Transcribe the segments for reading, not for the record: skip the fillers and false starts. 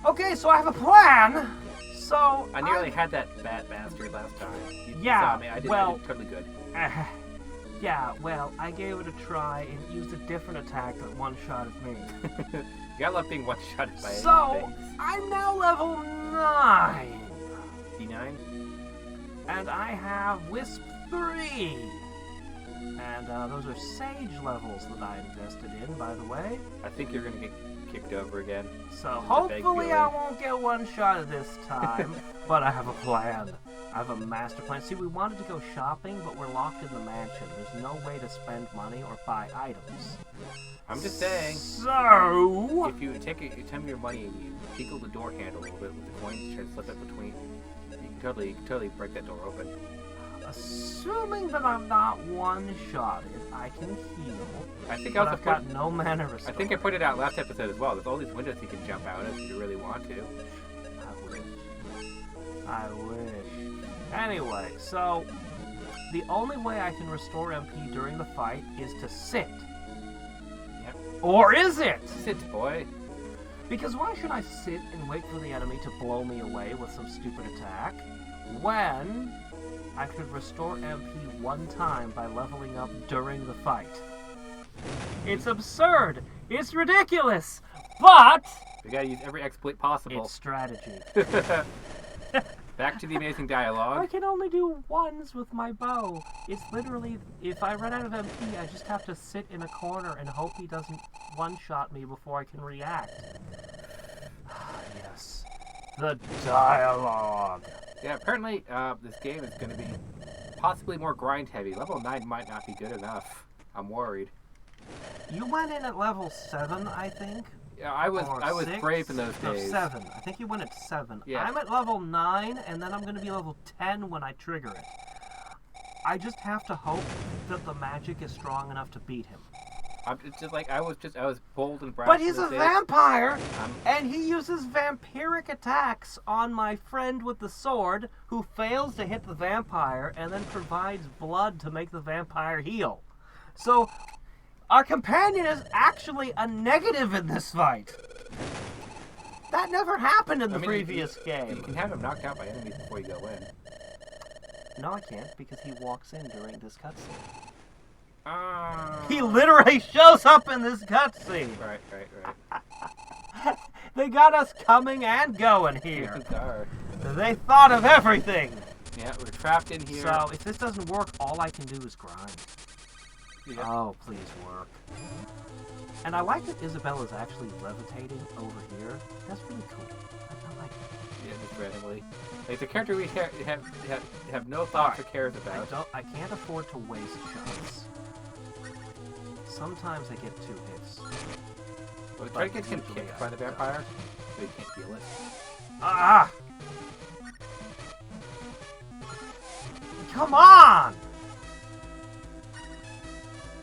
Okay, so I have a plan. So I nearly had that bad bastard last time. You Yeah, saw me. I did totally good. Yeah, well, I gave it a try and used a different attack that one-shotted me. You gotta love being one-shotted by So, anything. I'm now level 9. D9? And I have Wisp 3. And those are Sage levels that I invested in, by the way. I think you're gonna get kicked over again. So hopefully I feeling. won't get one-shotted this time. But I have a plan. I have a master plan. See, we wanted to go shopping, but we're locked in the mansion. There's no way to spend money or buy items. I'm just saying. So... If you take some of your money and you tickle the door handle a little bit with the coins, try to slip it between, you can totally break that door open. Assuming that I'm not one-shotted, I can heal. I think I've got no mana restore. I think I pointed out last episode as well. There's all these windows you can jump out of if you really want to. I wish. Anyway, so the only way I can restore MP during the fight is to sit. Yep. Or is it? Sit, boy. Because why should I sit and wait for the enemy to blow me away with some stupid attack when I could restore MP one time by leveling up during the fight? It's absurd! It's ridiculous! But We gotta use every exploit possible. it's strategy. Back to the amazing I dialogue. can only do ones with my bow. It's literally, if I run out of MP, I just have to sit in a corner and hope he doesn't one-shot me before I can react. Yes. The dialogue. Yeah, apparently this game is going to be possibly more grind heavy. Level 9 might not be good enough. I'm worried. You went in at level 7, I think. Yeah, I was Or 6? brave in those No, days. 7. I think you went at 7. Yeah. I'm at level 9, and then I'm going to be level 10 when I trigger it. I just have to hope that the magic is strong enough to beat him. It's just like I was bold and brash. But in he's a those days. vampire, and he uses vampiric attacks on my friend with the sword, who fails to hit the vampire and then provides blood to make the vampire heal. So, our companion is actually a negative in this fight. That never happened in the previous game. You can have him knocked out by enemies before you go in. No, I can't, because he walks in during this cutscene. Ah. He literally shows up in this cutscene. Right. They got us coming and going here. Darn. They thought of everything. Yeah, we're trapped in here. So, if this doesn't work, all I can do is grind. Yeah. Oh, please work. And I like that Isabella's actually levitating over here. That's really cool. I like it. Yeah, just randomly. Like the character we have no thoughts or cares about. I can't afford to waste shots. Sometimes I get 2 hits. Well, try to get him kicked by the vampire, so he can't feel it. Ah! Come on!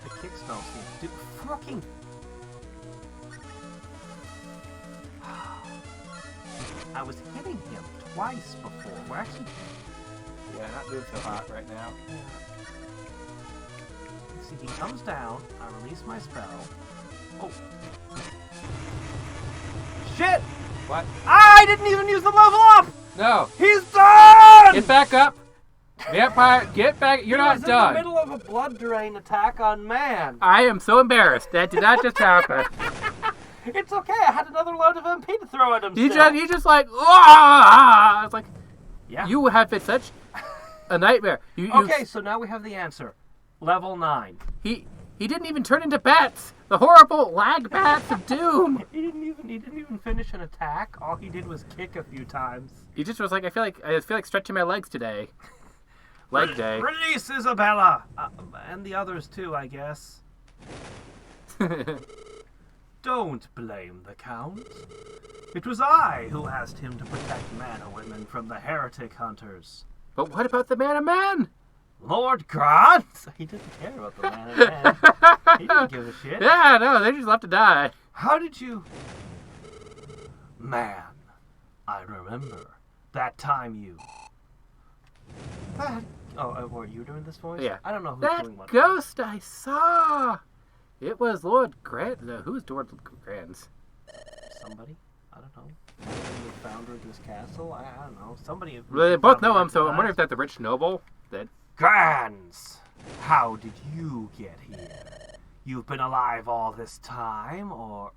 The kicks don't seem to do fucking. I was hitting him twice before. We're actually. Yeah, not doing so hot right now. See, he comes down. I release my spell. Oh. Shit! What? I didn't even use the level up! No! He's done! Get back up! Vampire, get back! You're not He was done! in the middle of a blood drain attack on man. I am so embarrassed. That did not just happen. It's okay. I had another load of MP to throw at him. You still. just like, ah! It's like, Yeah. you have been such a nightmare. Okay, so now we have the answer. Level 9. He didn't even turn into bats. The horrible lag bats of doom. He didn't even finish an attack. All he did was kick a few times. He just was like, I feel like stretching my legs today. Leg day. Release Isabella! And the others too, I guess. Don't blame the Count. It was I who asked him to protect man and women from the heretic hunters. But what about the man? Lord Grant? He didn't care about the man and man. He didn't give a shit. Yeah, no, they just left to die. How did you... Man, I remember that time you... were you doing this voice? Yeah. I don't know who's That doing what. ghost I saw. It was Lord Grant. No, who was Lord Grant? Somebody? I don't know. the founder of this castle? I don't know. Somebody. Well, they both probably know him, so I'm recognized. wondering if that's a rich noble. That Grans, how did you get here? You've been alive all this time, or...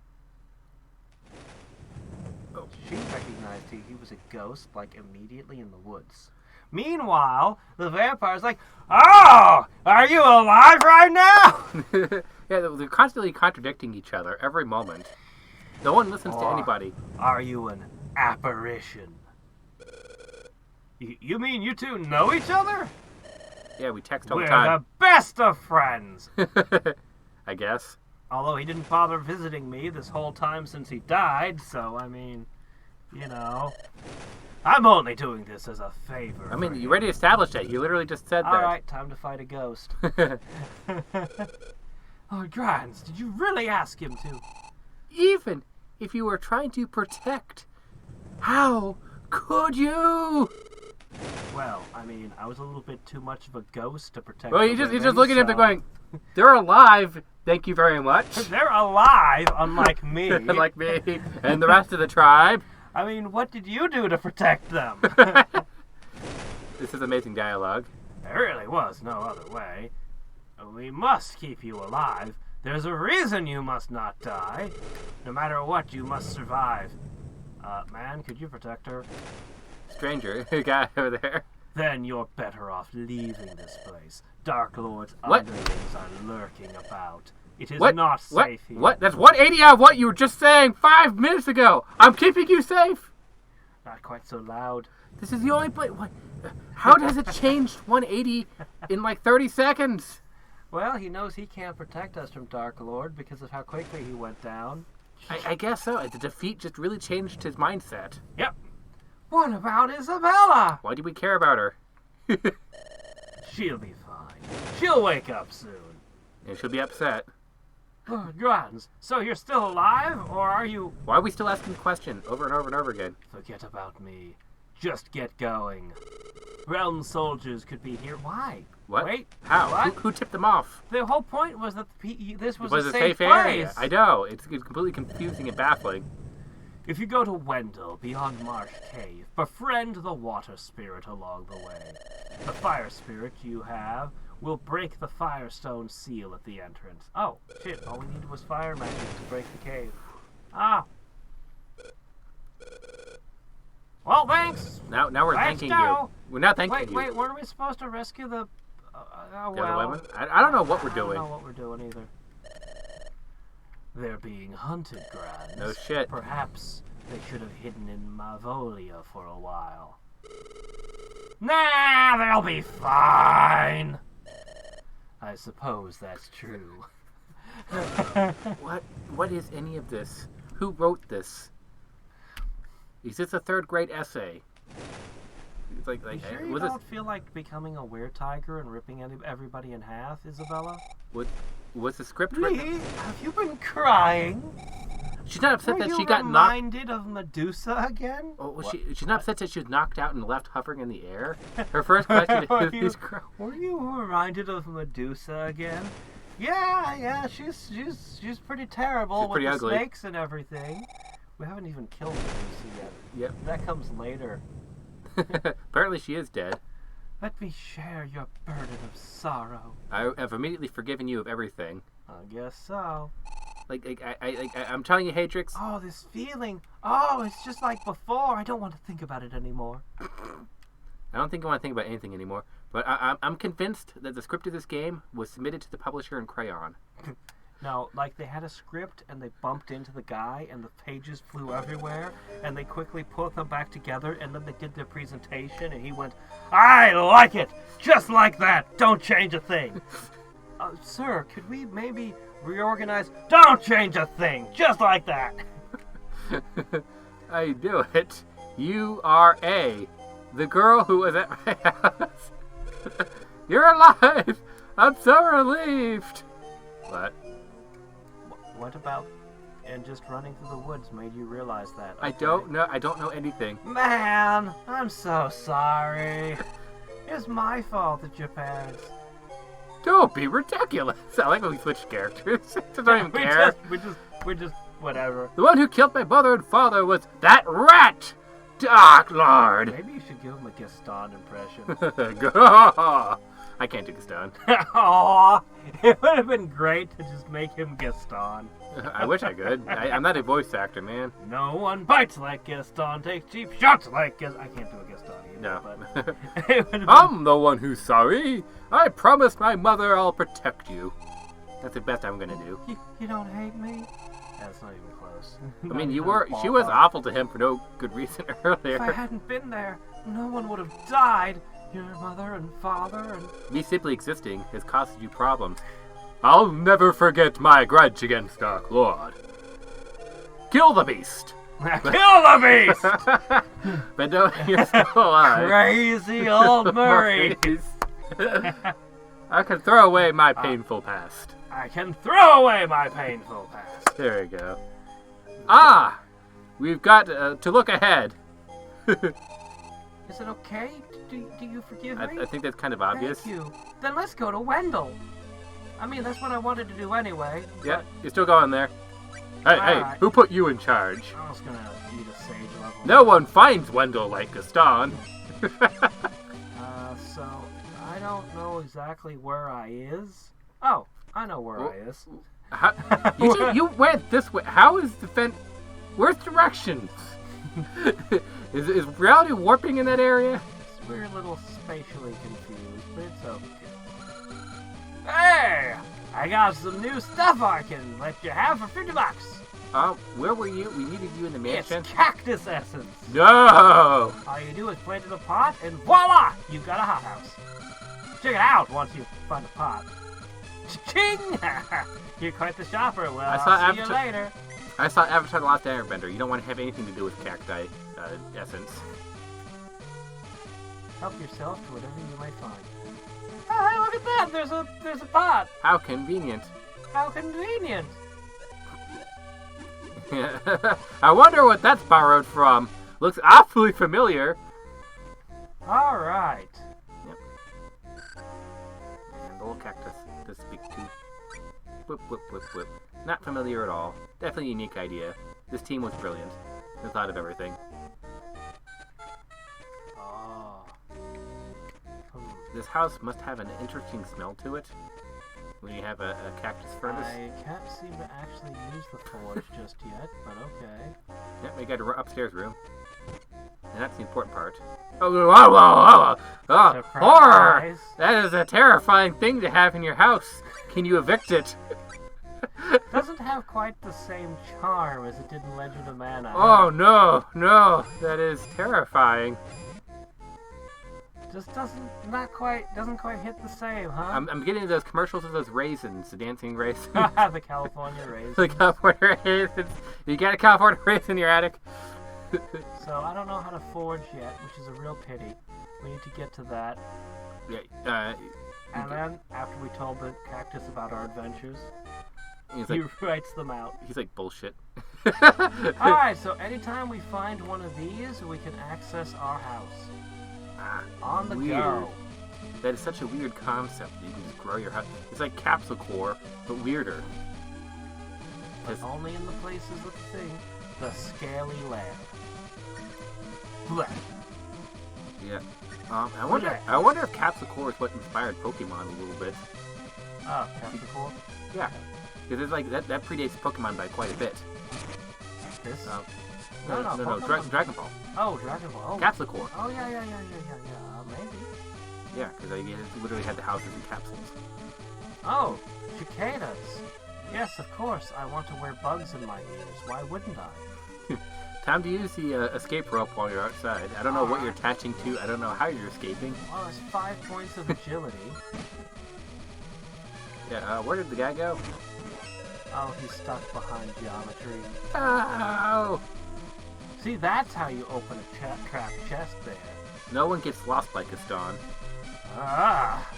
Oh. She recognized he was a ghost, like, immediately in the woods. Meanwhile, the vampire's like, "Oh, are you alive right now?" yeah, they're constantly contradicting each other every moment. No one listens to Or anybody. Are you an apparition? You mean you two know each other? Yeah, we text all We're the time. the best of friends. I guess. Although he didn't bother visiting me this whole time since he died, so, I mean, you know. I'm only doing this as a favor. I mean, for you him. already established that. You literally just said that. Alright, time to fight a ghost. Oh, Grans, did you really ask him to? Even if you were trying to protect, how could you? Well, I mean, I was a little bit too much of a ghost to protect Well, the you just women, look at him so- going, they're alive. Thank you very much. They're alive, unlike me. Like me and the rest of the tribe. I mean, what did you do to protect them? This is amazing dialogue. There really was no other way. We must keep you alive. There's a reason you must not die. No matter what, you must survive. Man, could you protect her? Stranger, guy over there. Then you're better off leaving this place. Dark Lord's What? underlings are lurking about. It is What? not What? safe here. What? That's 180 of what you were just saying 5 minutes ago. I'm keeping you safe. Not quite so loud. This is the only place. What? How does it change 180 in like 30 seconds? Well, he knows he can't protect us from Dark Lord because of how quickly he went down. I guess so. The defeat just really changed his mindset. Yep. What about Isabella? Why do we care about her? She'll be fine. She'll wake up soon. And she'll be upset. Grans, so you're still alive, or are you... Why are we still asking the question over and over and over again? Forget about me. Just get going. Realm soldiers could be here. Why? What? Wait. How? What? Who tipped them off? The whole point was that this was It was a a safe safe place. area. I know. It's completely confusing and baffling. If you go to Wendell, beyond Marsh Cave, befriend the water spirit along the way. The fire spirit you have will break the firestone seal at the entrance. Oh, shit, all we needed was fire magic to break the cave. Ah! Well, thanks! Now we're Let's thanking go. you. We're not thanking Wait, you. wait, weren't we supposed to rescue the... The other well... women? I don't know what we're I doing. don't know what we're doing either. They're being hunted, Grans. No shit. Perhaps they should have hidden in Mavolia for a while. Nah, they'll be fine. I suppose that's true. What is any of this? Who wrote this? Is this a third grade essay? It's like You sure you was don't feel like becoming a were-tiger and ripping everybody in half, Isabella? was the script written? Lee, have you been crying? She's not upset Were that you she got knocked. reminded of Medusa again? Oh, was What? she's not upset that she was knocked out and left hovering in the air. Her first question is, Were you reminded of Medusa again? Yeah, she's pretty terrible She's pretty with ugly. the snakes and everything. We haven't even killed Medusa yet. Yep. That comes later. Apparently she is dead. Let me share your burden of sorrow. I have immediately forgiven you of everything. I guess so. I'm telling you, Hadriex. Oh, this feeling. Oh, it's just like before. I don't want to think about it anymore. I don't think I want to think about anything anymore. But I'm convinced that the script of this game was submitted to the publisher in crayon. No, like they had a script and they bumped into the guy and the pages flew everywhere and they quickly put them back together and then they did their presentation and he went, "I like it! Just like that! Don't change a thing!" Sir, could we maybe reorganize? Don't change a thing! Just like that! I do it. You are the girl who was at my house. You're alive! I'm so relieved! What? What about and just running through the woods made you realize that? I don't know. I don't know anything. Man, I'm so sorry. It's my fault that your parents... Don't be ridiculous. I like when we switch characters. I don't even care. We're just Whatever. The one who killed my mother and father was that rat! Dark Lord! Maybe you should give him a Gaston impression. I can't do Gaston. Aw, it would have been great to just make him Gaston. I wish I could. I'm not a voice actor, man. No one bites like Gaston, takes cheap shots like Gaston. I can't do a Gaston either. No. But it would have been... I'm the one who's sorry. I promised my mother I'll protect you. That's the best I'm gonna do. You don't hate me? That's not even close. I mean, she was awful to him for no good reason earlier. If I hadn't been there, no one would have died. Your mother and father and... Me simply existing has caused you problems. I'll never forget my grudge against Dark Lord. Kill the beast! Kill the beast! But no, you're still alive. Crazy old Murray! I can throw away my painful past. I can throw away my painful past. There we go. Ah! We've got to look ahead. Is it okay? Do you forgive me? I think that's kind of obvious. Thank you. Then let's go to Wendell. I mean, that's what I wanted to do anyway. Yeah, you're still going there. Hey, Alright. who put you in charge? I was gonna need a sage level. No one finds Wendell like Gaston. So, I don't know exactly where I is. Oh, I know where I is. How, you went this way. How is the fence? Where's directions? is reality warping in that area? We're a little spatially confused, but it's okay. Hey! I got some new stuff I can let you have for $50. Where were you? We needed you in the mansion. It's cactus essence. No! All you do is plant in a pot, and voila! You've got a hothouse. Check it out once you find a pot. Ching! You're quite the shopper. Well, I'll see you later. I saw Avatar: The Last Airbender. You don't want to have anything to do with cacti essence. Help yourself to whatever you might find. Oh, hey, look at that! There's a pot. How convenient. How convenient. I wonder what that's borrowed from. Looks awfully familiar. All right. Yep. And the little cactus to speak to. Whip, whip, whip, whip. Not familiar at all. Definitely a unique idea. This team was brilliant. They thought of everything. Oh. This house must have an interesting smell to it. When you have a cactus furnace. I can't seem to actually use the forge just yet, but okay. Yep, we got an upstairs room. And that's the important part. Oh, whoa, whoa, whoa! Horror! That is a terrifying thing to have in your house. Can you evict it? Doesn't have quite the same charm as it did in Legend of Mana. Oh no, no, that is terrifying. Just doesn't quite hit the same, huh? I'm getting those commercials of those raisins, the dancing raisins. The California raisins. The California raisins. You got a California raisin in your attic? So I don't know how to forge yet, which is a real pity. We need to get to that. Yeah. And then after we told the cactus about our adventures, he writes them out. He's like, bullshit. Alright, so anytime we find one of these, we can access our house. On the go. That is such a weird concept. You can just grow your house. It's like capsule core, but weirder. But only in the places of the thing, the scaly land. Blech. Yeah. I wonder if capsule core is what inspired Pokemon a little bit. Oh, capsule core? Yeah. Because it's like that predates Pokemon by quite a bit. This? No, Dragon Ball. Oh, Dragon Ball. Oh. Capsule core. Oh, yeah. Maybe. Yeah, because they literally had the houses in capsules. Oh, cicadas. Yes, of course. I want to wear bugs in my ears. Why wouldn't I? Time to use the escape rope while you're outside. I don't know what you're attaching to. I don't know how you're escaping. Well, there's 5 points of agility. Yeah, where did the guy go? Oh, he's stuck behind geometry. Oh! See, that's how you open a trapped chest there. No one gets lost by Gaston. Ah!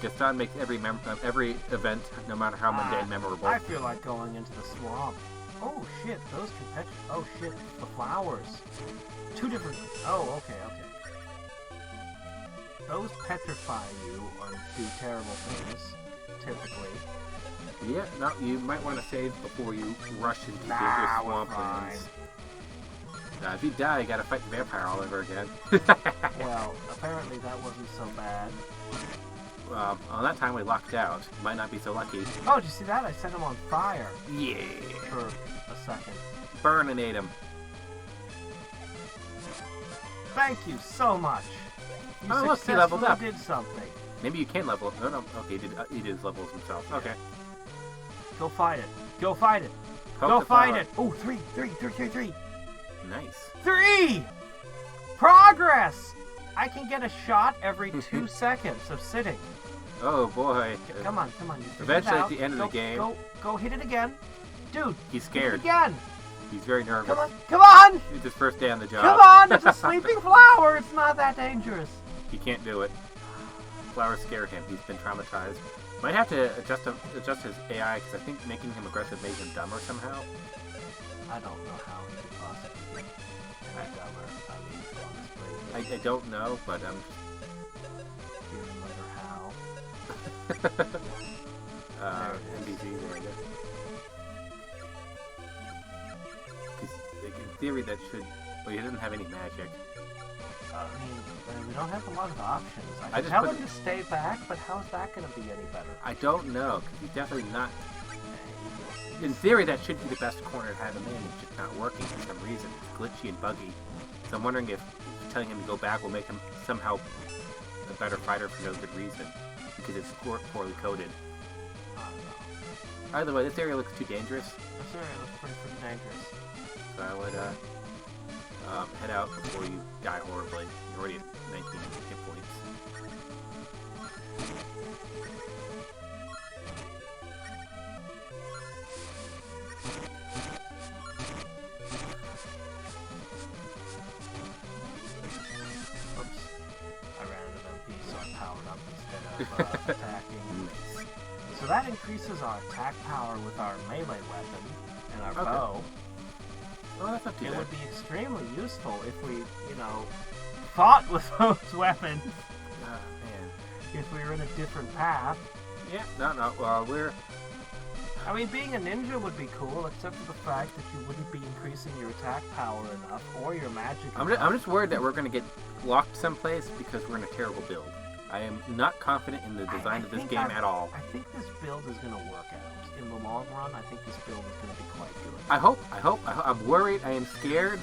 Gaston makes every event, no matter how mundane, memorable. I feel like going into the swamp. Oh shit, those can petri- Oh shit, the flowers. 2 different. Oh, okay. Those petrify you or do terrible things. typically. Yeah, no, you might want to save before you rush into the Nah, we're swamplands. If you die, you gotta fight the vampire all over again. Well, apparently that wasn't so bad. On that time we lucked out. Might not be so lucky. Oh, did you see that? I set him on fire Yeah. for a second. Burninate him. Thank you so much. You Oh, look, he leveled up. did something. Maybe you can level up. No. Okay, he did his levels himself. Okay. Go fight it. Go fight it. Poke Go the fight flower. it. Oh, three. Nice. 3! Progress! I can get a shot every 2 seconds of sitting. Oh boy. Come on. You figured Eventually, it at out. the end of the game, Go hit it again. Dude, he's hit scared. it again. He's very nervous. Come on! It's his first day on the job. Come on! It's a sleeping flower. It's not that dangerous. He can't do it. Flowers scare him. He's been traumatized. Might have to adjust his AI because I think making him aggressive made him dumber somehow. I don't know how he could possibly be dumber. I mean, honestly. I don't know, but Even later how. NBC there. Because in theory that should. Well, he doesn't have any magic. I mean, we don't have a lot of options. I I can just tell put- him to stay back, but how's that going to be any better? I don't know because he's definitely not. In theory, that should be the best corner to have him in. It's just not working for some reason. It's glitchy and buggy. So I'm wondering if telling him to go back will make him somehow a better fighter for no good reason because it's poorly coded. I don't know. Either way, this area looks too dangerous. This area looks pretty dangerous. So I would head out before you die horribly. You're already at 19 hit points. Oops. I ran out of MP, so I powered up instead of attacking. Nice. So that increases our attack power with our melee weapon and our Okay. bow. Well, that's not too It bad. would be extremely useful if we, fought with those weapons. Man. If we were in a different path. Yeah, no. Well, we're... I mean, being a ninja would be cool, except for the fact that you wouldn't be increasing your attack power enough or your magic I'm just worried that we're going to get locked someplace because we're in a terrible build. I am not confident in the design of this think game at all. I think this build is going to work out. In the long run, I think this build is going to be quite good. I hope. I'm worried. I am scared.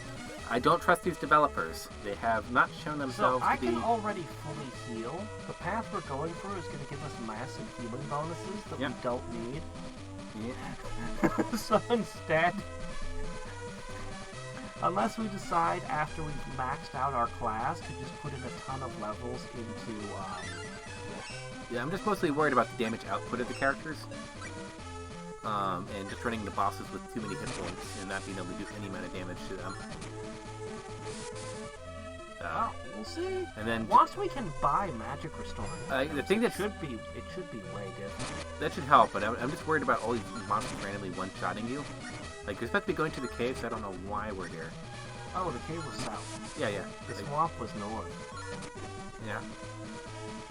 I don't trust these developers. They have not shown So themselves I to be... can already fully heal. The path we're going through is going to give us massive healing bonuses that Yep. we don't need. Yeah. So instead, unless we decide after we've maxed out our class to just put in a ton of levels into, Yeah, I'm just mostly worried about the damage output of the characters. And just running into bosses with too many hit points and not being able to do any amount of damage to them. well, we'll see. And then Once we can buy magic restoring, the thing that it should be way different. that should help, but I'm just worried about all these monsters randomly one-shotting you. Like, we're supposed to be going to the cave, so I don't know why we're here. Oh, the cave was south. Yeah. The Like, swamp was north. yeah.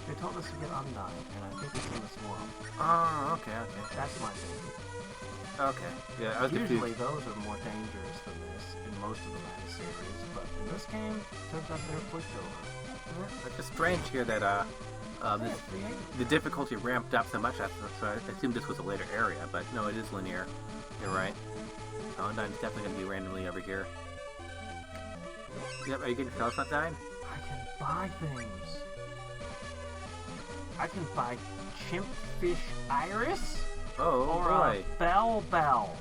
They told us to get Undyne, and I think it's in the swamp. Oh, okay. That's my baby. Okay. Yeah, I was Usually confused. those are more dangerous than this in most of the Mana series, but in this game, turns out they're pushover. It's just strange here that the difficulty ramped up so much. So I assumed this was a later area, but no, it is linear. You're right. Undyne's definitely going to be randomly over here. Yep, are you getting Phyllis not dying? I can buy things. I can buy Chimpfish Iris Oh, or boy. a Bell.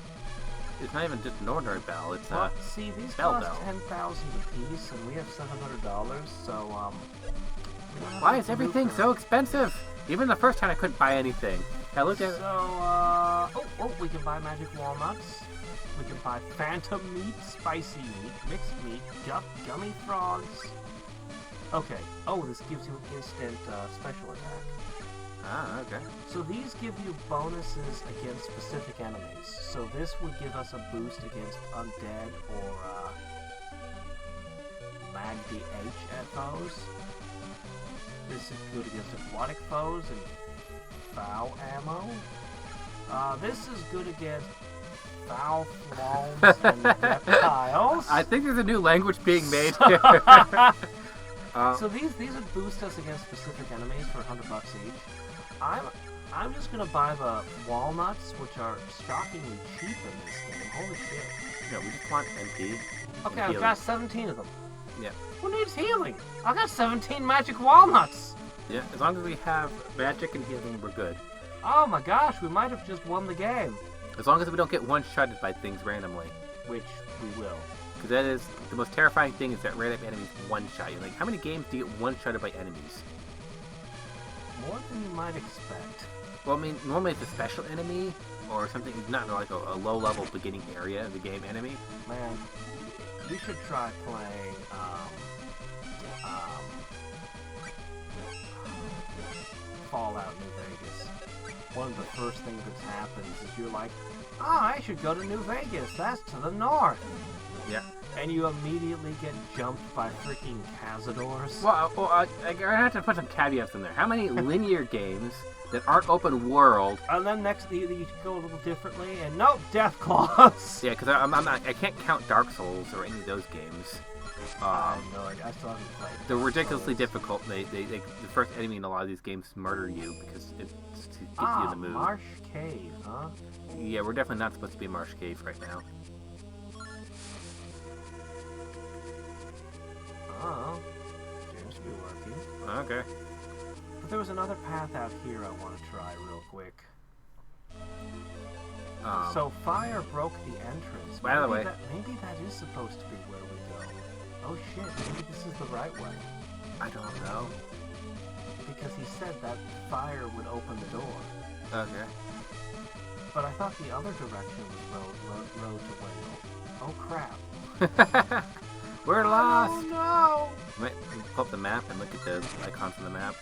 It's not even just an ordinary bell. It's Well, see, these Bell cost Bell. 10,000 apiece, and we have $700, so we don't have Why a is everything lucre. so expensive? Even the first time I couldn't buy anything. I looked at So, we can buy magic walnuts. We can buy phantom meat, spicy meat, mixed meat, gummy frogs. Okay. Oh, this gives you an instant special attack. okay. So these give you bonuses against specific enemies. So this would give us a boost against undead or Mag DH foes. This is good against aquatic foes and foul ammo. This is good against foul flows and reptiles. I think there's a new language being made here. So these would boost us against specific enemies for $100 each. I'm just gonna buy the walnuts, which are shockingly cheap in this game. Holy shit! No, we just want MP. Okay, I've got 17 of them. Yeah. Who needs healing? I got 17 magic walnuts. Yeah, as long as we have magic and healing, we're good. Oh my gosh, we might have just won the game. As long as we don't get one-shotted by things randomly. Which we will. Because that is the most terrifying thing, is that random enemies one-shot you. Like, how many games do you get one-shotted by enemies? More than you might expect. Well, I mean, normally it's a special enemy, or something, not like a low-level beginning area of the game enemy. Man, we should try playing, Fallout New Vegas. One of the first things that happens is you're like, I should go to New Vegas. That's to the north. Yeah. And you immediately get jumped by freaking cazadors. Well, I have to put some caveats in there. How many linear games that aren't open world? And then next, you go a little differently, and nope, Death Claws. Yeah, because I can't count Dark Souls or any of those games. I still haven't played. They're ridiculously difficult. The first enemy in a lot of these games murder you because it's to get you in the mood. Marsh Cave, huh? Yeah, we're definitely not supposed to be in Marsh Cave right now. Oh, seems to be working. Okay. But there was another path out here I want to try real quick. So fire broke the entrance. By the way, maybe that is supposed to be where we go. Oh shit, maybe this is the right way. I don't know. Because he said that fire would open the door. Okay. But I thought the other direction was road to Wendell. Oh crap. We're lost! Oh no! Wait, pull up the map and look at the icons on the map.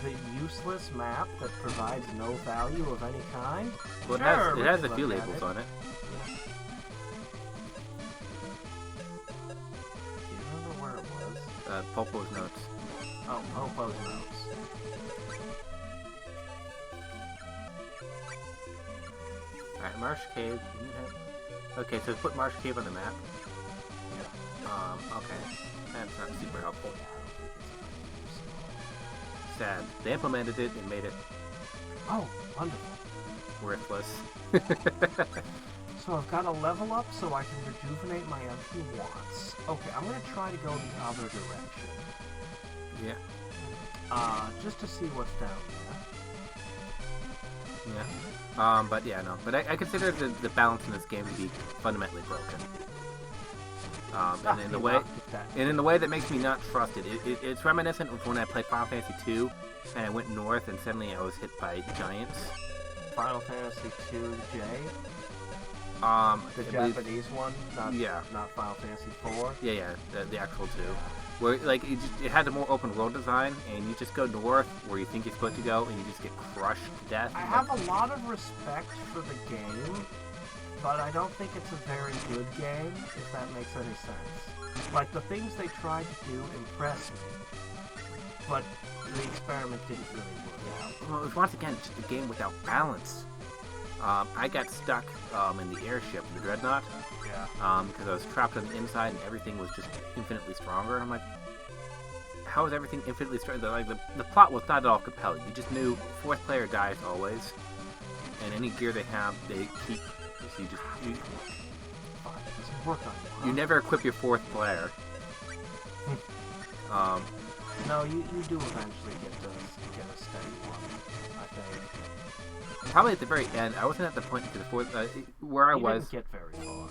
The useless map that provides no value of any kind? Well, sure, it has a few labels on it. Do you remember where it was? Popo's notes. Oh, Popo's notes. Alright, Marsh Cave. Okay, so put Marsh Cave on the map. Okay. That's not super helpful. Sad. They implemented it and made it Oh, wonderful. worthless. So I've got to level up so I can rejuvenate my MP wants. Okay, I'm going to try to go the other direction. Yeah. Just to see what's down there. Yeah. But yeah, no. But I consider the balance in this game to be fundamentally broken. And in the way that makes me not trust it. It's reminiscent of when I played Final Fantasy II, and I went north, and suddenly I was hit by giants. Final Fantasy II-J? The Japanese one? Not Final Fantasy IV? Yeah, the actual two. Where, like, it had a more open world design, and you just go north where you think you're supposed to go, and you just get crushed to death. I have a lot of respect for the game, but I don't think it's a very good game, if that makes any sense. Like, the things they tried to do impressed me, but the experiment didn't really work out. Well, it was once again just a game without balance. I got stuck in the airship, the Dreadnought, because I was trapped on the inside and everything was just infinitely stronger. And I'm like, how is everything infinitely stronger? Like, the plot was not at all compelling. You just knew fourth player dies always, and any gear they have, they keep. So you never equip your fourth player. No, you do eventually get a steady one, I think. Probably at the very end. I wasn't at the point where I was. Didn't get very far.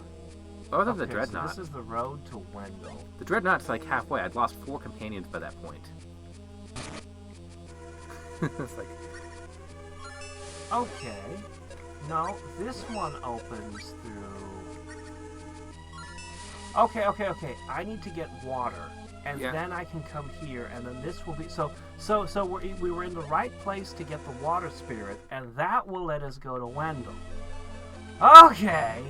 I was on the Dreadnought. So this is the road to Wendell. The Dreadnought's like halfway. I'd lost 4 companions by that point. It's like. Okay. No, this one opens through... Okay. I need to get water, and then I can come here, and then this will be... So we were in the right place to get the water spirit, and that will let us go to Wendell. Okay!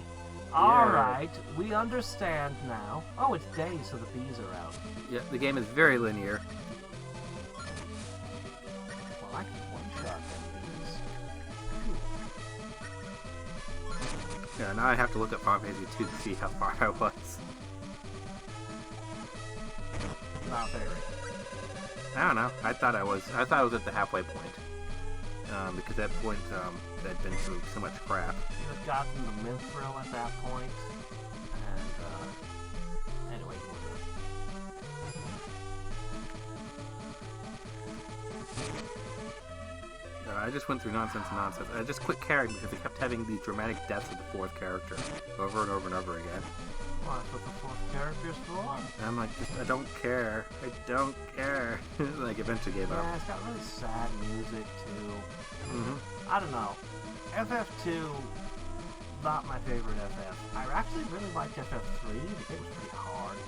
Alright, we understand now. Oh, it's day, so the bees are out. Yeah, the game is very linear. Well, I can one-shot them bees. Yeah, now I have to look at Final Fantasy 2 to see how far I was. Not very. I don't know. I thought I was at the halfway point. Because at that point, I'd been through so much crap. You had gotten the Mithril at that point, and anyway, I just went through nonsense and nonsense. I just quit caring because they kept having these dramatic deaths of the fourth character over and over and over again. well, that's what the fourth character's for. And I'm like, I don't care. I don't care. Like, eventually gave up. Yeah, it's got really sad music too. Mm-hmm. I don't know. FF2, not my favorite FF. I actually really liked FF3. The game was pretty hard.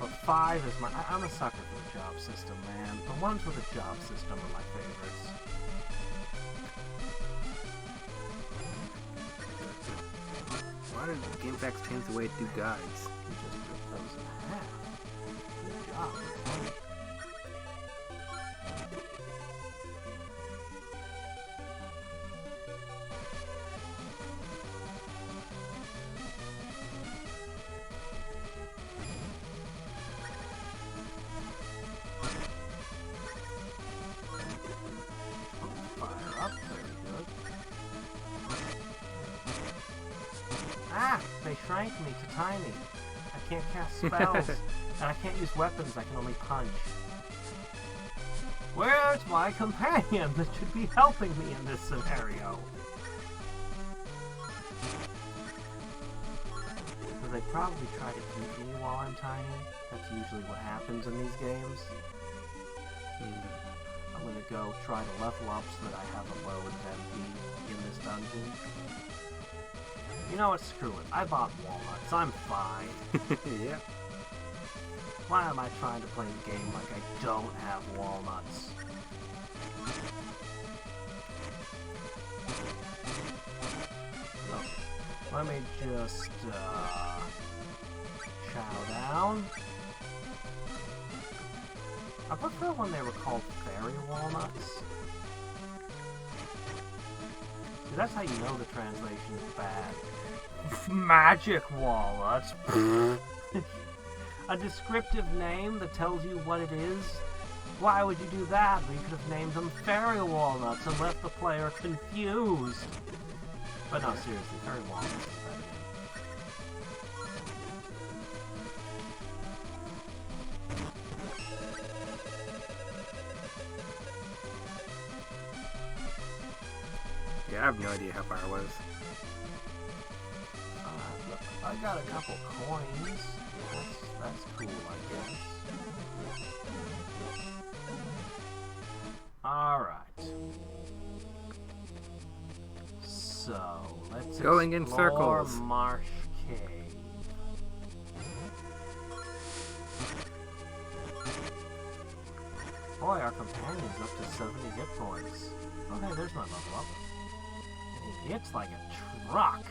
But 5 is I'm a sucker for the job system, man. The ones with a job system are my favorites. Why did GameFAQs change the way it do guides? You just ripped those in half. Good job. Fire up, very good. Ah! They shrank me to tiny. I can't cast spells, and I can't use weapons, I can only punch. Where's my companion that should be helping me in this scenario? So they probably try to keep me while I'm tiny. That's usually what happens in these games. I'm gonna go try to level up so that I have a low MP in this dungeon. You know what? Screw it. I bought walnuts. I'm fine. Yeah. Why am I trying to play the game like I don't have walnuts? Okay. Let me just, chow down. I prefer when they were called fairy walnuts. See, that's how you know the translation is bad. Magic walnuts. A descriptive name that tells you what it is. Why would you do that? We could have named them fairy walnuts and left the player confused. But no, seriously, fairy walnuts is a better name. Yeah, I have no idea how far I was. Look, I got a couple coins. That's cool, I guess. Alright. So, let's Going in explore circles. Marsh Cave. Boy, our companion's up to 70 hit points. Okay, there's my level up. And he hits like a truck.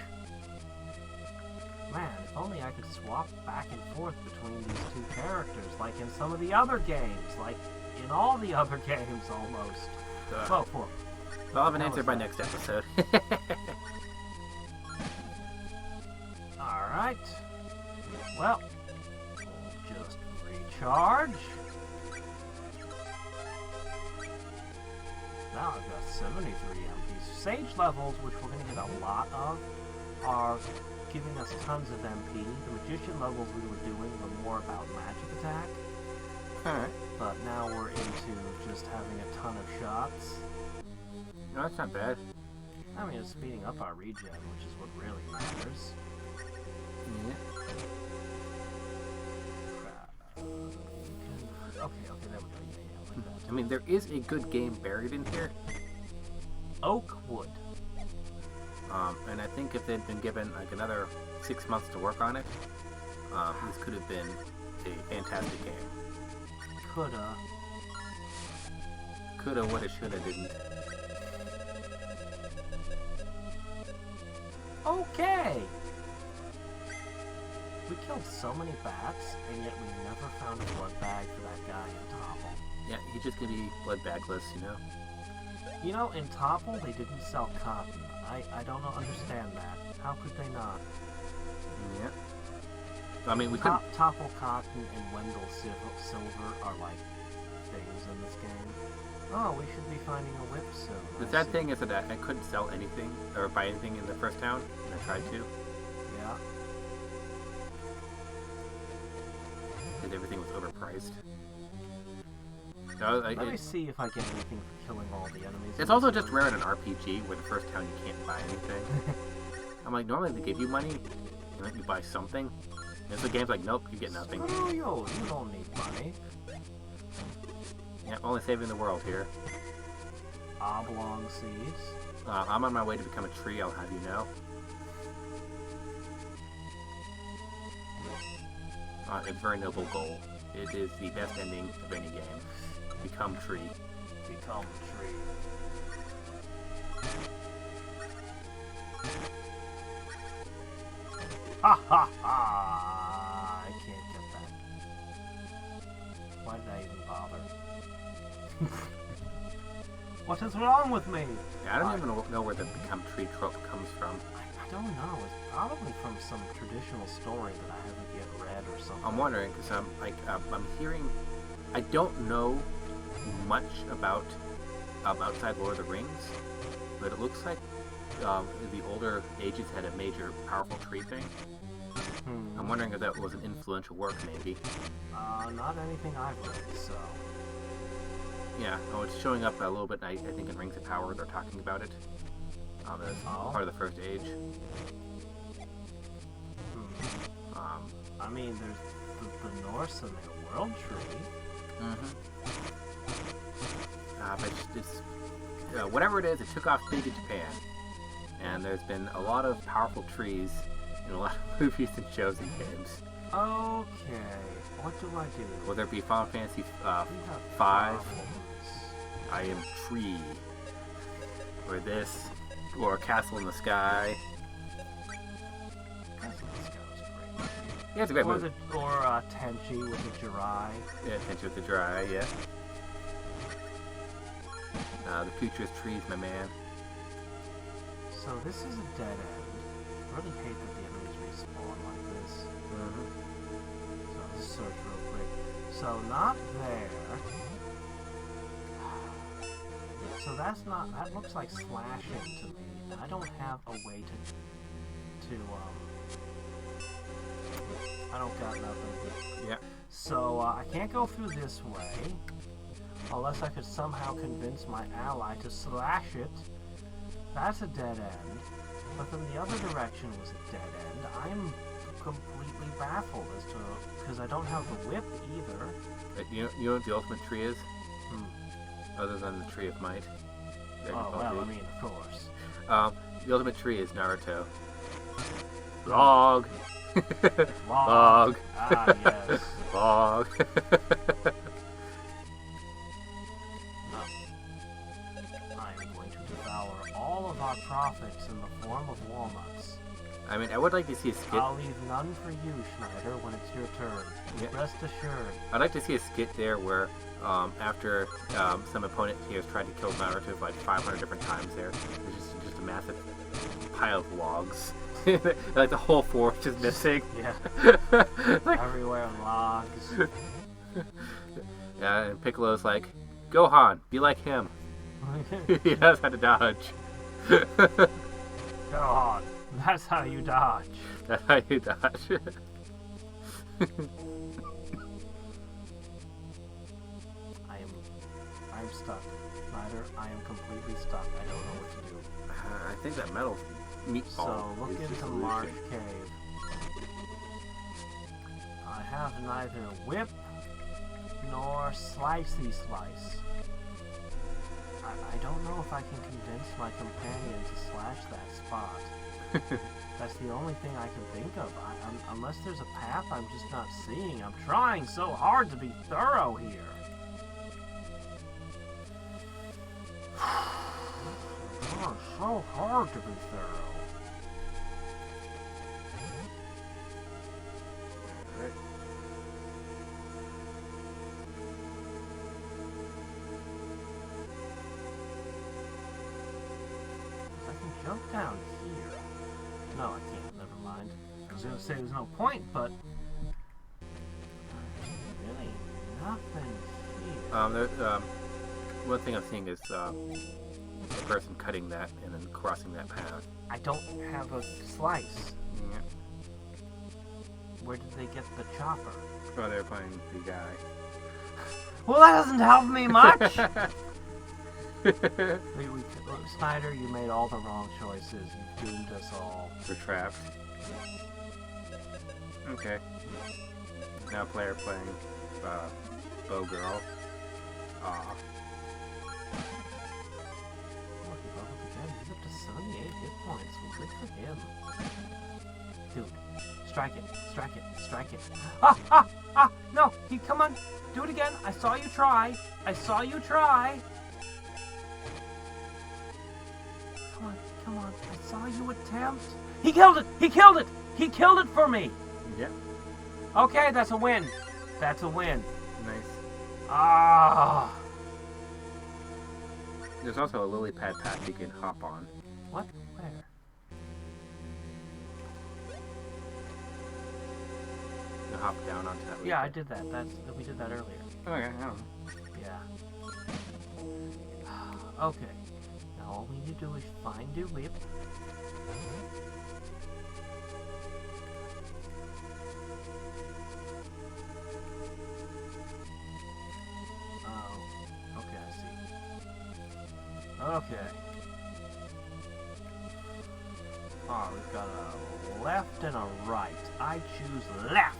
Man, if only I could swap back and forth between these two characters, like in some of the other games, like in all the other games almost. Oh, four. I'll have an answer by next episode. Alright. Well, we'll just recharge. Now I've got 73 MPs. Sage levels, which we're going to get a lot of, are giving us tons of MP. The magician levels we were doing were more about magic attack. Alright. But now we're into just having a ton of shots. No, that's not bad. I mean, it's speeding up our regen, which is what really matters. Yeah. Okay, there we go. Yeah, like that. I mean, there is a good game buried in here. Oakwood. And I think if they'd been given like another 6 months to work on it, this could have been a fantastic game. Coulda, woulda, shoulda, didn't. Okay! We killed so many bats, and yet we never found a blood bag for that guy in Topple. Yeah, he's just gonna be blood bagless, you know? You know, in Topple, they didn't sell cotton. I don't understand that. How How could they not? Yeah. I mean, we could. Topple Cotton and Wendell Silver are like things in this game. Oh, we should be finding a whip soon. The sad thing is that I couldn't sell anything or buy anything in the first town, and I tried to. Yeah. Because everything was overpriced. So, Let me see if I get anything for killing all the enemies. It's also just rare in an RPG where the first town you can't buy anything. I'm like, normally they give you money and let you buy something. And so the game's like, nope, you get nothing. Screw you, you don't need money. Yeah, only saving the world here. Oblong seeds. I'm on my way to become a tree, I'll have you know. A very noble goal. It is the best ending of any game. Become tree. Become tree. Ha ha ha! I can't get that. Why did I even bother? What is wrong with me? Yeah, I don't even know where the become tree trope comes from. I don't know. It's probably from some traditional story that I haven't yet read or something. I'm wondering because I'm hearing. I don't know much about outside Lord of the Rings, but it looks like the older ages had a major powerful tree thing. I'm wondering if that was an influential work, maybe. Not anything I've read, so. Yeah, it's showing up a little bit. I think in Rings of Power they're talking about it. That's part of the first age. I mean, there's the Norse and the World Tree. But it's whatever it is, it took off big in Japan, and there's been a lot of powerful trees in a lot of movies and shows and games. Okay, what do I do? Whether it be Final Fantasy We have 5, problems. I Am Tree, or this, or Castle in the Sky. Castle in the Sky was great. Yeah, it's a great movie. Or Tenchi with the Jirai. Yeah, Tenchi with the Dry, yeah. The future is trees, my man. So this is a dead end. I really hate that the enemies respawn like this. So I'll just search real quick. So not there. So that's not. That looks like slashing to me, and I don't have a way to I don't got nothing. Yeah. So I can't go through this way. Unless I could somehow convince my ally to slash it. That's a dead end. But then the other direction was a dead end. I'm completely baffled as to... Because I don't have the whip either. You know what the ultimate tree is? Other than the Tree of Might. Oh, well, I mean, of course. The ultimate tree is Naruto. Log! Log! Ah, yes. Log! All of our profits in the form of walnuts. I mean, I would like to see a skit. I'll leave none for you, Schneider, when it's your turn. Yeah. Rest assured. I'd like to see a skit there where, after some opponent here has tried to kill Naruto like 500 different times there, there's just a massive pile of logs. Like the whole forest is missing. Yeah. Like, everywhere logs. Yeah, and Piccolo's like, Gohan, be like him. He knows how to dodge. Go on. That's how you dodge. That's how you dodge. I'm stuck. Ryder, I am completely stuck. I don't know what to do. I think that metal meatball So look is the into solution. Marsh Cave. I have neither whip nor slicey slice. I don't know if I can convince my companion to slash that spot. That's the only thing I can think of. Unless there's a path I'm just not seeing. I'm trying so hard to be thorough here. Oh, so hard to be thorough. Right. I can jump down here. No, No, I can't. Never mind. I was gonna say there's no point, but really nothing here. One thing I'm seeing is a person cutting that and then crossing that path. I don't have a slice. Yeah. Where did they get the chopper? Oh, they're playing the guy. Well, that doesn't help me much. Snyder, you made all the wrong choices. You doomed us all. We're trapped. Okay. Now player playing Bow Girl. Aw. Look, he leveled again. He's up to 78 hit points. Well, good for him. Dude, strike it, strike it, strike it. Ah, ah, ah! No, come on, do it again. I saw you try. I saw you try. Come on, I saw you attempt. He killed it! He killed it! He killed it for me! Yep. Okay, that's a win. That's a win. Nice. Ah! There's also a lily pad path you can hop on. What? Where? You can hop down onto that lily Yeah, I pad. did that. We did that earlier. Okay, I don't know. Yeah. Okay. Now all we need to do is find your whip. Oh. Okay, I see. Okay. Oh, we've got a left and a right. I choose left.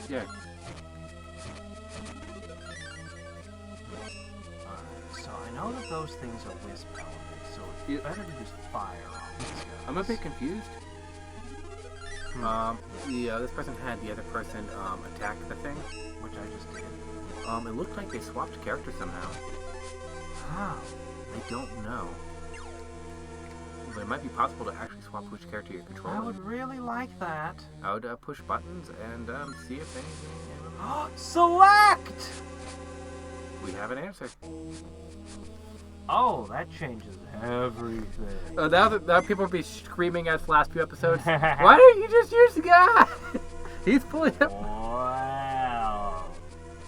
Yeah. Alright, so I know that those things are wisp elements, so it's Yeah. better to just fire on these guys. I'm a bit confused. This person had the other person attack the thing. Which I just did. It looked like they swapped characters somehow. How? I don't know. But it might be possible to actually swap which character you're I controlling. would really like that. I would push buttons and see if anything... Select! We have an answer. Oh, that changes everything. Now people will be screaming at the last few episodes. Why didn't you just use the guy? He's pulling up. Wow.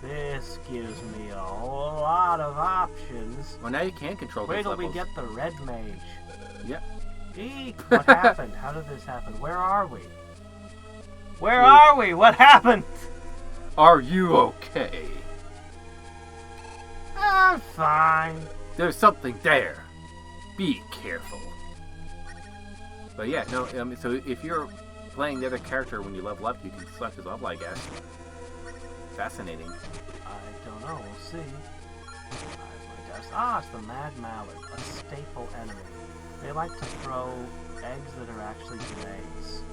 This gives me a whole lot of options. Well, now you can control Wait these till levels. we get the red mage. Yep. Eek! What happened? How did this happen? Where are we? Where are we? What happened? Are you okay? I'm fine. There's something there. Be careful. But yeah, no. So if you're playing the other character when you level up, you can select his level, I guess. Fascinating. I don't know. We'll see. Ah, it's the Mad Mallard, a staple enemy. They like to throw eggs that are actually grenades.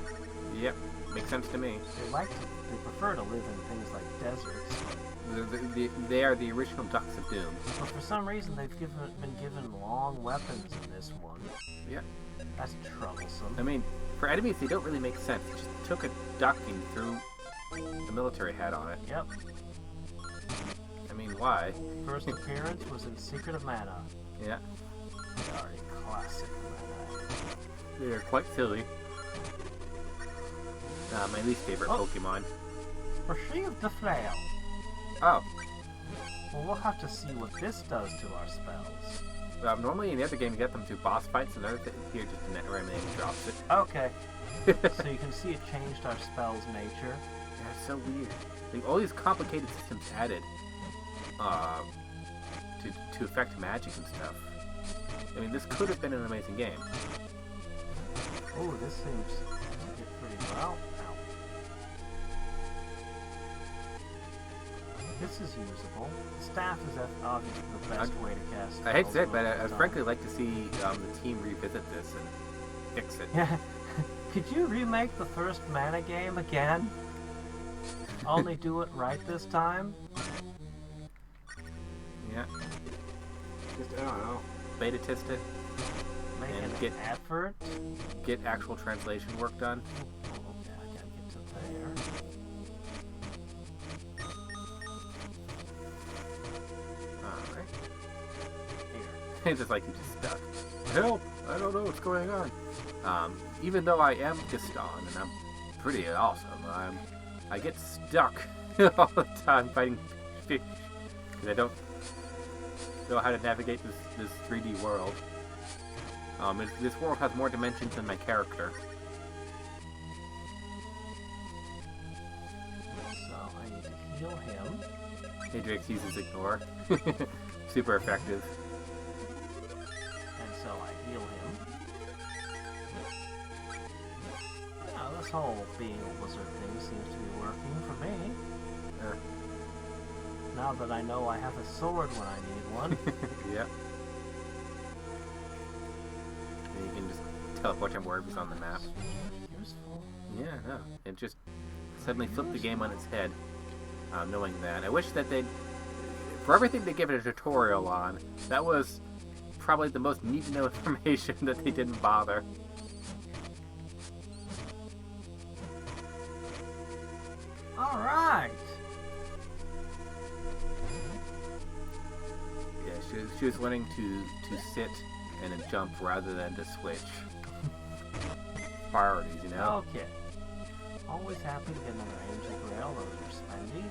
Yep, makes sense to me. They prefer to live in things like deserts. They are the original Ducks of Doom. But for some reason, they've been given long weapons in this one. Yep. That's troublesome. I mean, for enemies, they don't really make sense. You just took a duck and threw a military hat on it. Yep. I mean, why? First appearance was in Secret of Mana. Yeah. They are a classic Mana. They're quite silly. My least favorite Pokemon. Retrieve the flail. Oh. Well, we'll have to see what this does to our spells. Normally in the other game you get them through boss fights, and here just a net remedy drops it. Okay. So you can see it changed our spell's nature. Yeah, it's so weird. Like, all these complicated systems added to affect magic and stuff. I mean, this could have been an amazing game. Oh, this seems to get pretty well. Ow. This is usable. Staff is obviously the best way to cast. I hate to say it, spells but most I'd of the frankly like to see the team revisit this and fix it. time. Could you remake the first Mana game again? Only do it right this time? Yeah. Just, I don't know. Beta test it. Make And an get- effort? Get actual translation work done. Oh, okay, I gotta get to there. Alright. It's just like he's just stuck. Help! I don't know what's going on. Even though I am Gaston and I'm pretty awesome, I get stuck all the time fighting fish because I don't know how to navigate this 3D world. This world has more dimensions than my character. So I need to heal him. Hadriex uses Ignore. Super effective. And so I heal him. Yeah, this whole being a wizard thing seems to be working for me. Now that I know I have a sword when I need one. Yep. And you can just teleport him wherever's on the map. Useful. Yeah, no. It just suddenly flipped the game on its head, knowing that. I wish that they'd... For everything they give it a tutorial on, that was probably the most need-to-know information that they didn't bother. Alright! Yeah, she was learning to sit and then jump rather than to switch. Priorities, you know? Okay. Always happy to get another Angel Grail, those are spendy.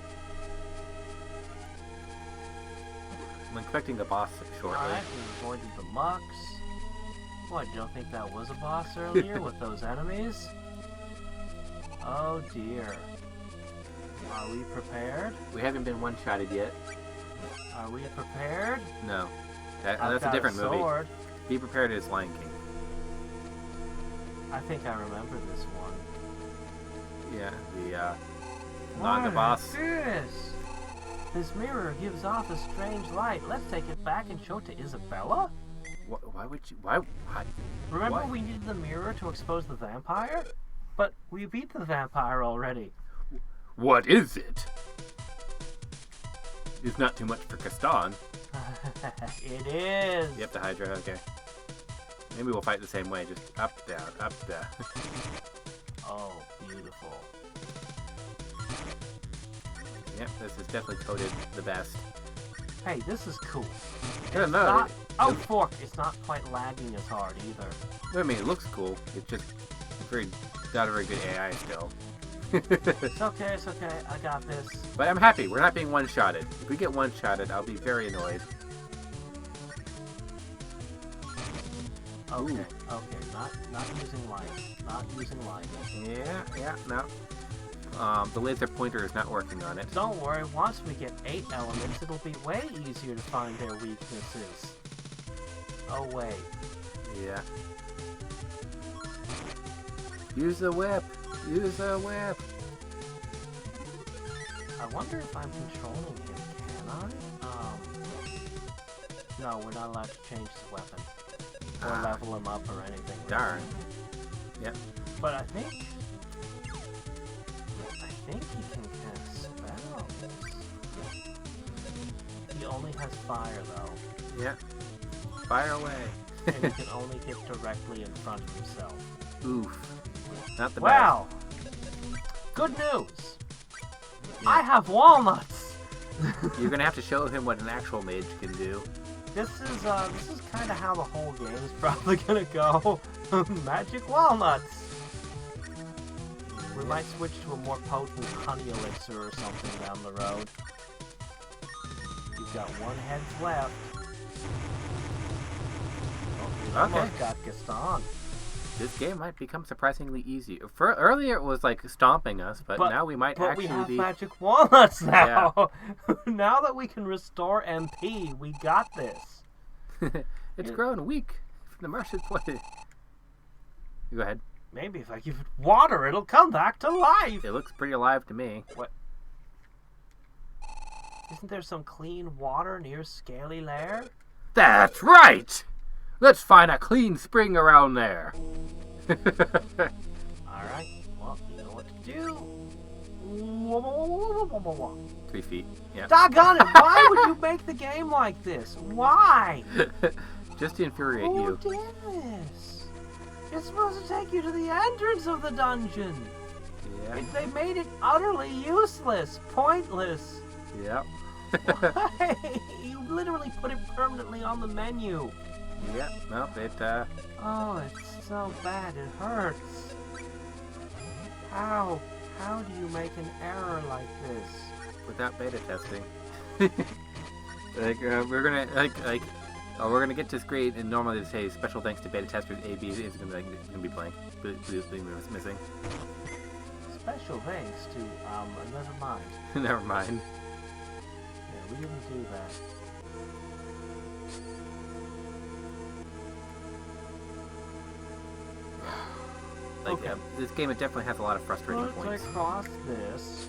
I'm expecting the boss shortly. Alright, we avoided the mucks. What, you don't think that was a boss earlier with those enemies? Oh dear. Are we prepared? We haven't been one-shotted yet. Are we prepared? No. I've That's a got different movie. sword. Be Prepared is Lion King. I think I remember this one. Yeah, not the boss. What is this? This mirror gives off a strange light. Let's take it back and show it to Isabella? Why would you... Why? Remember Why? we needed the mirror to expose the vampire? But we beat the vampire already. What is it? It's not too much for Gaston. It is. Yep, the Hydra, okay. Maybe we'll fight the same way, just up, down, up, down. Oh, beautiful. Yep, this is definitely coded the best. Hey, this is cool. Yeah, It's no, not, oh, fork. It's not quite lagging as hard either. I mean, it looks cool. It's just not a very good AI still. It's okay, it's okay. I got this. But I'm happy. We're not being one-shotted. If we get one-shotted, I'll be very annoyed. Okay, Ooh. okay. Not using light. Not using light. Yeah, no. The laser pointer is not working on it. Don't worry, once we get 8 elements, it'll be way easier to find their weaknesses. Oh, wait. Yeah. Use the whip! Use the whip! I wonder if I'm controlling him, can I? No, we're not allowed to change his weapon. Or level him up or anything. Darn. Yep. But I think he can cast spells. He only has fire though. Yeah. Fire away. And he can only hit directly in front of himself. Oof. Not the Wow! Good news! Yeah. I have walnuts! best. You're gonna have to show him what an actual mage can do. This is kind of how the whole game is probably gonna go. Magic walnuts! We might switch to a more potent honey elixir or something down the road. You've got one head left. Oh, you almost got Gaston. This game might become surprisingly easy. Earlier it was like stomping us, but now we might actually we have be... magic walnuts now! Yeah. Now that we can restore MP, we got this. It's grown weak from the Martian point. Go ahead. Maybe if I give it water, it'll come back to life! It looks pretty alive to me. What? Isn't there some clean water near Scaly Lair? That's right! Let's find a clean spring around there. Alright, well, you know what to do. 3 feet, yeah. Doggone it, why would you make the game like this? Why? Just to infuriate Who you. did this? It's supposed to take you to the entrance of the dungeon. Yeah. They made it utterly useless, pointless. Yep. You literally put it permanently on the menu. Yeah, no, it, Oh, it's so bad, it hurts. How do you make an error like this? without beta testing. We're gonna get to this grade, and normally they say special thanks to beta testers. A, B is gonna be blank. Blue was missing. Special thanks to, never mind. Never mind. Yeah, we didn't do that. Okay. This game, it definitely has a lot of frustrating Once points. I cross this,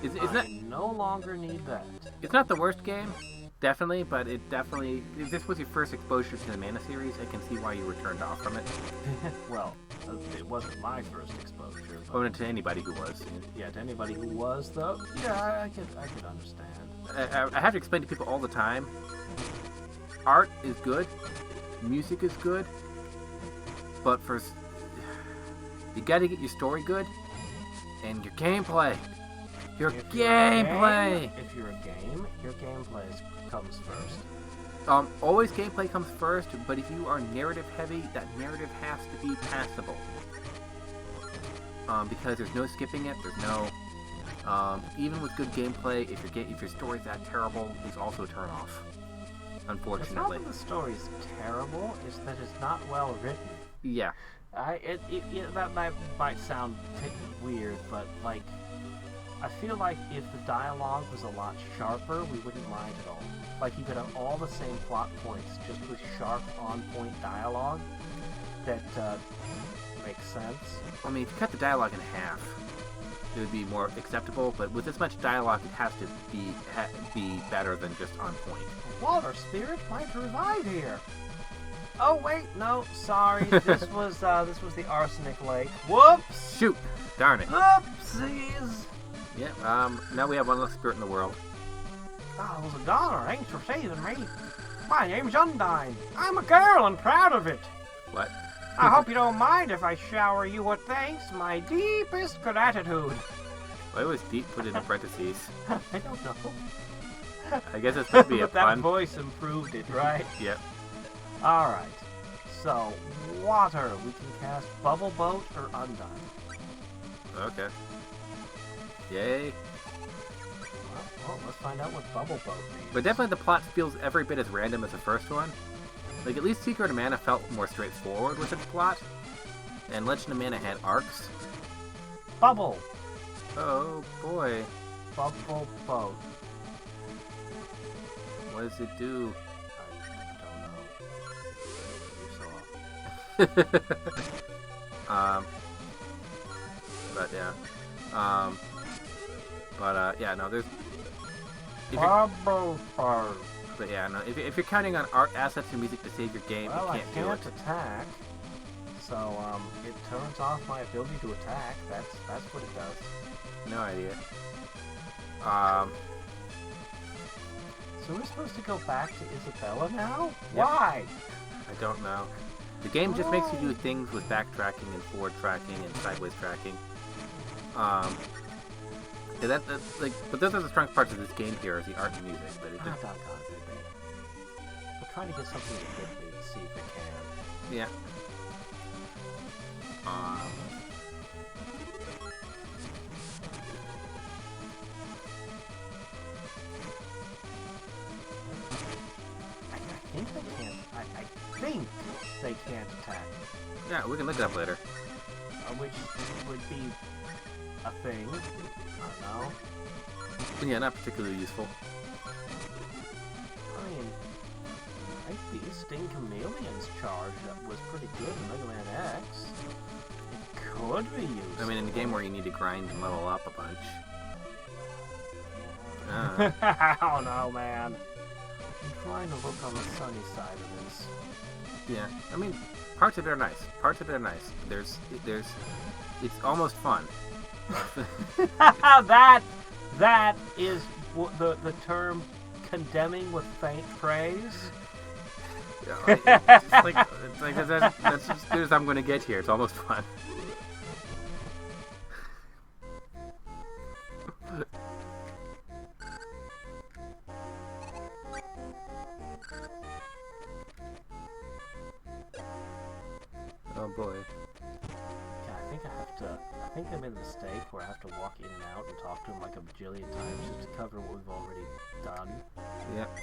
It's I not no longer need that. it's not the worst game, definitely, but if this was your first exposure to the Mana series, I can see why you were turned off from it. Well, it wasn't my first exposure. But Or to anybody who was. yeah, to anybody who was, though, yeah, I could understand. I have to explain to people all the time. Art is good, music is good, but you got to get your story good and your gameplay. Your gameplay. If you're a game, your gameplay comes first. Always gameplay comes first, but if you are narrative heavy, that narrative has to be passable. Because there's no skipping it. There's no. Even with good gameplay, if your story's that terrible, it's also a turn off. Unfortunately. It's not that the story's terrible; it's that it's not well written. Yeah. That might sound weird, but like, I feel like if the dialogue was a lot sharper, we wouldn't mind at all. Like, you could have all the same plot points, just with sharp, on-point dialogue that makes sense. I mean, if you cut the dialogue in half, it would be more acceptable. But with this much dialogue, it has to be better than just on point. Water spirit might revive here. Oh wait, no, sorry. This was the arsenic lake. Whoops! Shoot! Darn it. Oopsies! Yeah. Now we have one less spirit in the world. Oh, the dollar, thanks for saving me. My name's Undyne. I'm a girl and proud of it. What? I hope you don't mind if I shower you with thanks, my deepest gratitude. Why was deep put in parentheses? I don't know. I guess it's supposed to be a But that fun. voice improved it, right? Yep. Alright. So, water. We can cast Bubble Boat or Undyne. Okay. Yay. Well, let's find out what Bubble Boat means. But definitely the plot feels every bit as random as the first one. Like, at least Secret of Mana felt more straightforward with its plot. And Legend of Mana had arcs. Bubble. Oh, boy. Bubble Boat. What does it do? I don't know. But yeah. Yeah, no, there's... Bubble Boat. But yeah, no, if you're counting on art, assets, and music to save your game, Well, you I can't do it. can't attack. So, it turns off my ability to attack. That's what it does. No idea. So we're supposed to go back to Isabella now? Yep. Why? I don't know. The game just makes you do things with backtracking and forward tracking and sideways tracking. Yeah, that's like, but those are the strong parts of this game here, is the art and music. But it just, Doggone it, baby. We're trying to get something to hit me to see if it can. yeah. I think they can't. I think they can't attack, Yeah, we can look it up later. which would be a thing. I don't know. But yeah, not particularly useful. I mean, I think the Sting Chameleon's charge that was pretty good in Mega Man X. It could be used. I mean, in a game where you need to grind and level up a bunch. I don't know, man. I'm trying to look on the sunny side of this. Yeah, I mean, parts of it are nice. Parts of it are nice. It's almost fun. that is the term condemning with faint praise. Yeah, it's like that's as good as I'm going to get here. It's almost fun. boy. Yeah, I think I made a mistake where I have to walk in and out and talk to him like a bajillion times just to cover what we've already done. Yep.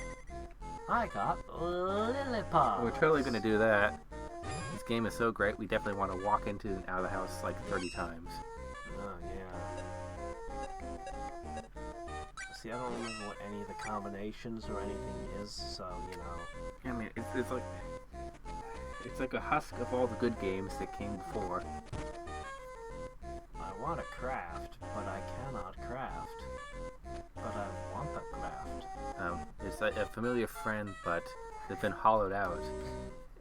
I got Lillipup. We're totally gonna do that. This game is so great, we definitely want to walk into and out of the house like 30 times. Oh, yeah. See, I don't remember what any of the combinations or anything is, so, you know. I mean, it's like a husk of all the good games that came before. I want to craft, but I cannot craft. But I want the craft. It's a familiar friend, but they've been hollowed out.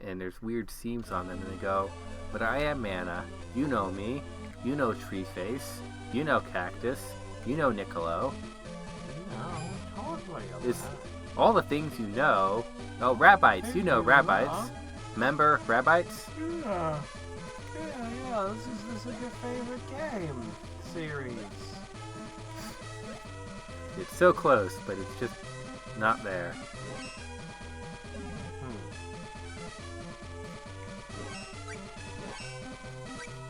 And there's weird seams on them, and they go, but I am Mana. You know me. You know Treeface. You know Cactus. You know Niccolo. No, totally. It's all the things you know. Oh, Rabbites. You know Rabbites. Remember Rabbites? Yeah. Yeah. This is your favorite game series. It's so close, but it's just not there.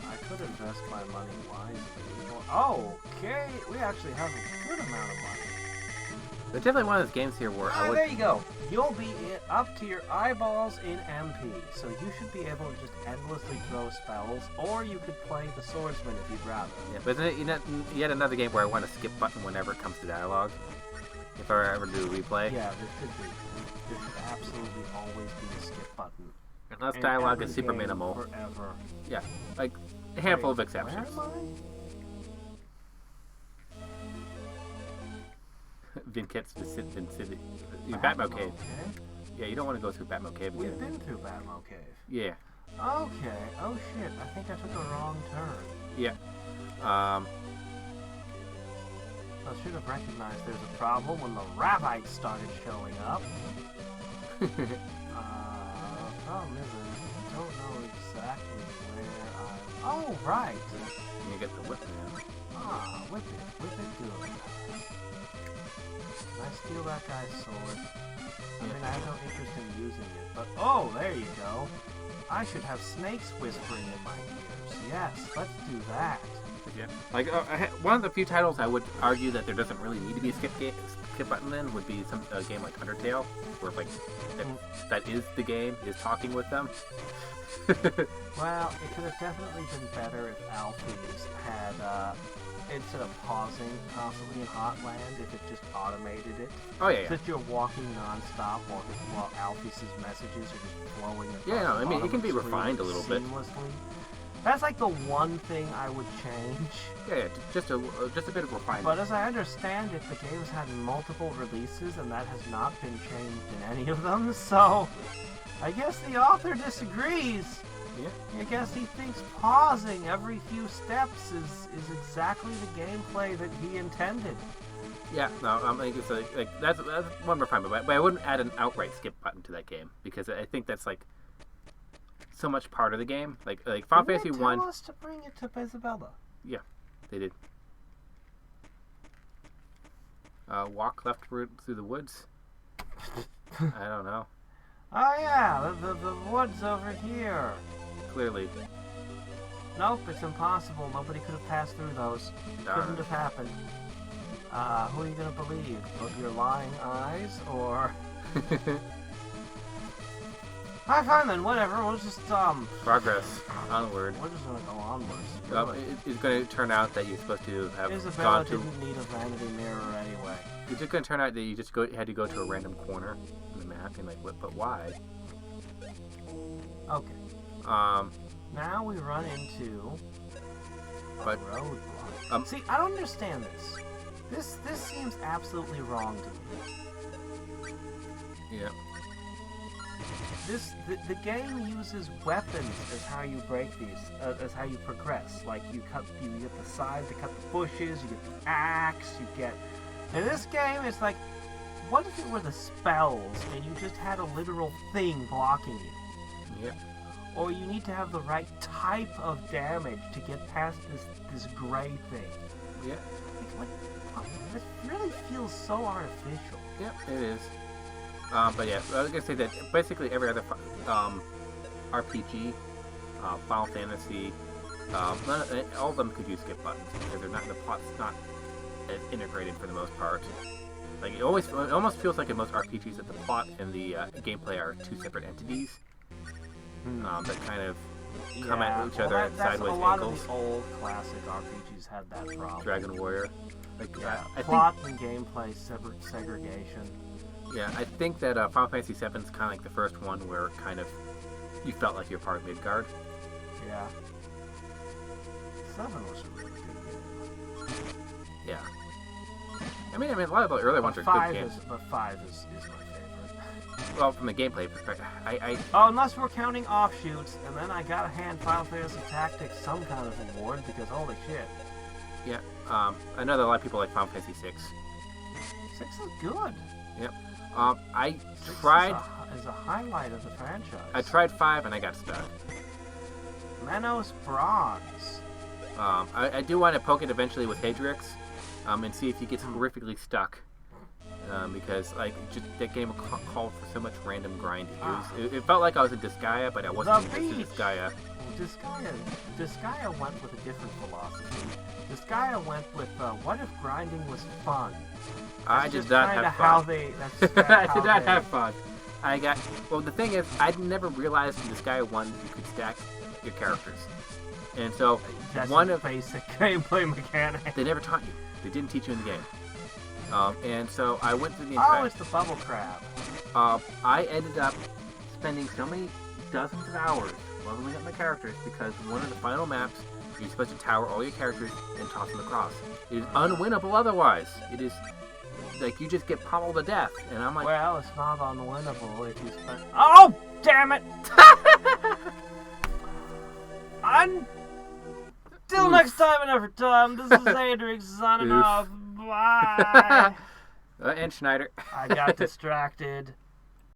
I could invest my money wisely. Oh, okay. We actually have a good amount of money. There's definitely one of those games here where I would... There you go. You'll be up to your eyeballs in MP, so you should be able to just endlessly throw spells, or you could play the swordsman if you'd rather. Yeah, but then yet another game where I want to skip button whenever it comes to dialogue. If I ever do a replay. Yeah, there could be. There should absolutely always be a skip button. Unless dialogue is super minimal. Forever. Yeah, like a handful of exceptions. Where am I? Vincent's Vincent. Batmo Cave. Yeah, you don't want to go through Batmo Cave again. We've been through Batmo Cave. Yeah. Okay. Oh shit, I think I took a wrong turn. Yeah. I should have recognized there's a problem when the Rabbites started showing up. Problem is I don't know exactly where I... Oh, right! You get the whip now. Ah, whip it good. Can I steal that guy's sword? I mean, I have no interest in using it, but... Oh, there you go! I should have snakes whispering in my ears. Yes, let's do that. Yeah. Like, one of the few titles I would argue that there doesn't really need to be a skip button in would be a game like Undertale, where like that is the game is talking with them. Well, it could have definitely been better if Alphys had, instead of pausing constantly in Hotland, if it just automated it. Oh yeah. That you're walking non-stop while Alphys' messages are just flowing across Yeah, no, I mean, it can be the screen refined a little bit. seamlessly. That's like the one thing I would change. Yeah, just a bit of refinement. But as I understand it, the game's had multiple releases, and that has not been changed in any of them, so I guess the author disagrees. Yeah. I guess he thinks pausing every few steps is exactly the gameplay that he intended. Yeah, no, it's like that's one refinement, but I wouldn't add an outright skip button to that game because I think that's like so much part of the game. Like Final Fantasy 1. Tell us to bring it to Isabella. Yeah, they did. Walk left through the woods. I don't know. Oh yeah, the woods over here. Clearly. Nope, it's impossible. Nobody could have passed through those. Darn. Couldn't have happened. Who are you gonna believe? Of your lying eyes, or... Alright, fine then, whatever, we'll just, Progress. Onward. We're just gonna go onwards. It's going to turn out that you're supposed to have Isabella gone to... didn't need a vanity mirror anyway. It's just going to turn out that you just had to go to a random corner in the map, and like, but why? Okay. Now we run into a roadblock. See, I don't understand this. This seems absolutely wrong to me. Yeah. The game uses weapons as how you break these, as how you progress. Like you get the sides to cut the bushes, you get the axe, you get... In this game, it's like, what if it were the spells and you just had a literal thing blocking you? Yep. Or you need to have the right type of damage to get past this gray thing. Yeah. This really feels so artificial. Yep, it is. But yeah, I was gonna say that basically every other RPG Final Fantasy. All of them could use skip buttons because the plot's not as integrated for the most part. Like it almost feels like in most RPGs that the plot and the gameplay are two separate entities that kind of come at each other at sideways angles. A lot angles. of the old classic RPGs had that problem. Dragon Warrior. I plot and gameplay segregation. Yeah, I think that Final Fantasy VII is kind of like the first one where kind of you felt like you're part of Midgard. Yeah. 7 was a really good game. Yeah. I mean, a lot of the early ones are good games. But 5 is my favorite. Well, from the gameplay perspective, unless we're counting offshoots, and then I gotta hand Final Fantasy Tactics some kind of award because holy shit. Yeah. I know that a lot of people like Final Fantasy 6. 6 is good. Yep. I tried. Is a highlight of the franchise. I tried 5 and I got stuck. Menos Bronze. I do want to poke it eventually with Hadriex, and see if he gets horrifically stuck. Because that game called for so much random grinding. It felt like I was in Disgaea, but I wasn't in Disgaea. Disgaea went with a different philosophy. Disgaea went with what if grinding was fun? I did not have fun. I did not have fun. The thing is, I'd never realized in Disgaea 1 you could stack your characters. And so, that's a basic gameplay mechanic. They never taught you. They didn't teach you in the game. And so I went through the entire... Oh, it's the bubble crab. I ended up spending so many dozens of hours leveling up my characters because one of the final maps, you're supposed to tower all your characters and toss them across. It is unwinnable otherwise. It is... Like, you just get pummeled to death. And I'm like... Well, it's not unwinnable if you spend... Oh, damn it! Till next time and every time, this is Hadriex signing off. Bye! And Schneider. I got distracted.